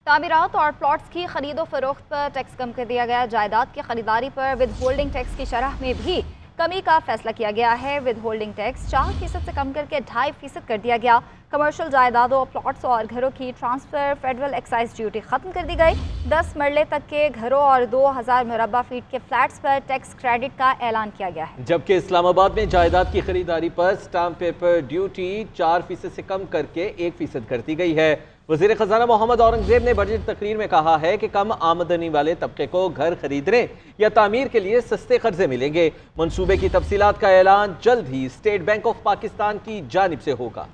تعمیرات اور پلاٹس کی خرید و فروخت پر ٹیکس کم کر دیا گیا۔ جائیداد کی خریداری پر ود ہولڈنگ ٹیکس کی شرح میں بھی کمی کا فیصلہ کیا گیا ہے۔ ود ہولڈنگ ٹیکس 4% سے کم کر کے 2.5% کر دیا گیا۔ کمرشل جائیدادوں، پلاٹس اور گھروں کی ٹرانسفر فیڈرل ایکسائز ڈیوٹی ختم کر دی گئی۔ 10 مرلے تک کے گھروں اور 2000 مربع فیٹ کے فلیٹس پر ٹیکس کریڈٹ کا اعلان کیا گیا ہے۔ جبکہ اسلام آباد میں جائیداد کی خریداری پر سٹامپ پیپر ڈیوٹی 4% سے کم کر کے 1% کر دی گئی ہے۔ وزیر خزانہ محمد اورنگزیب نے بجٹ تقریر میں کہا ہے کہ کم آمدنی والے طبقے کو گھر خریدنے یا تعمیر کے لیے سستے قرضے ملیں گے۔ منصوبے کی تفصیلات کا اعلان جلد ہی اسٹیٹ بینک آف پاکستان کی جانب سے ہوگا۔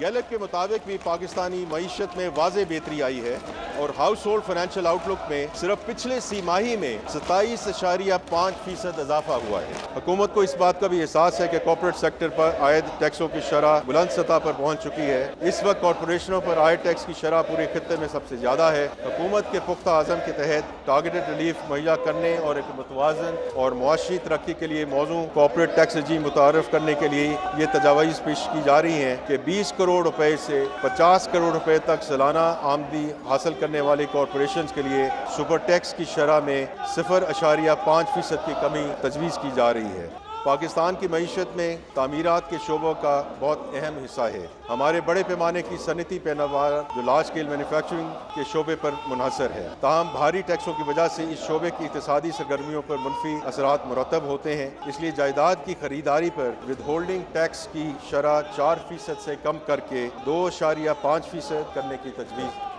گیلپ کے مطابق بھی پاکستانی معیشت میں واضح بہتری آئی ہے اور ہاؤس ہولڈ فائنینشیل آؤٹ لک میں صرف پچھلے سی ماہی میں 27.5% اضافہ ہوا ہے۔ حکومت کو اس بات کا بھی احساس ہے کہ کارپوریٹ سیکٹر پر عائد ٹیکسوں کی شرح بلند سطح پر پہنچ چکی ہے۔ اس وقت کارپوریشنوں پر عائد ٹیکس کی شرح پورے خطے میں سب سے زیادہ ہے۔ حکومت کے پختہ عزم کے تحت ٹارگیٹڈ ریلیف مہیا کرنے اور ایک متوازن اور معاشی ترقی کے لیے موزوں کارپوریٹ ٹیکس رجیم متعارف کرنے کے لیے یہ تجاویز پیش کی جا رہی ہیں کہ 20 کروڑ روپے سے 50 کروڑ روپے تک سالانہ آمدنی حاصل کرنے والی کارپوریشنز کے لیے سپر ٹیکس کی شرح میں 0.5% کی کمی تجویز کی جا رہی ہے۔ پاکستان کی معیشت میں تعمیرات کے شعبوں کا بہت اہم حصہ ہے۔ ہمارے بڑے پیمانے کی صنعتی پیداوار جو لارج اسکیل مینوفیکچرنگ کے شعبے پر منحصر ہے، تاہم بھاری ٹیکسوں کی وجہ سے اس شعبے کی اقتصادی سرگرمیوں پر منفی اثرات مرتب ہوتے ہیں۔ اس لیے جائیداد کی خریداری پر ود ہولڈنگ ٹیکس کی شرح 4% سے کم کر کے 2.5% کرنے کی تجویز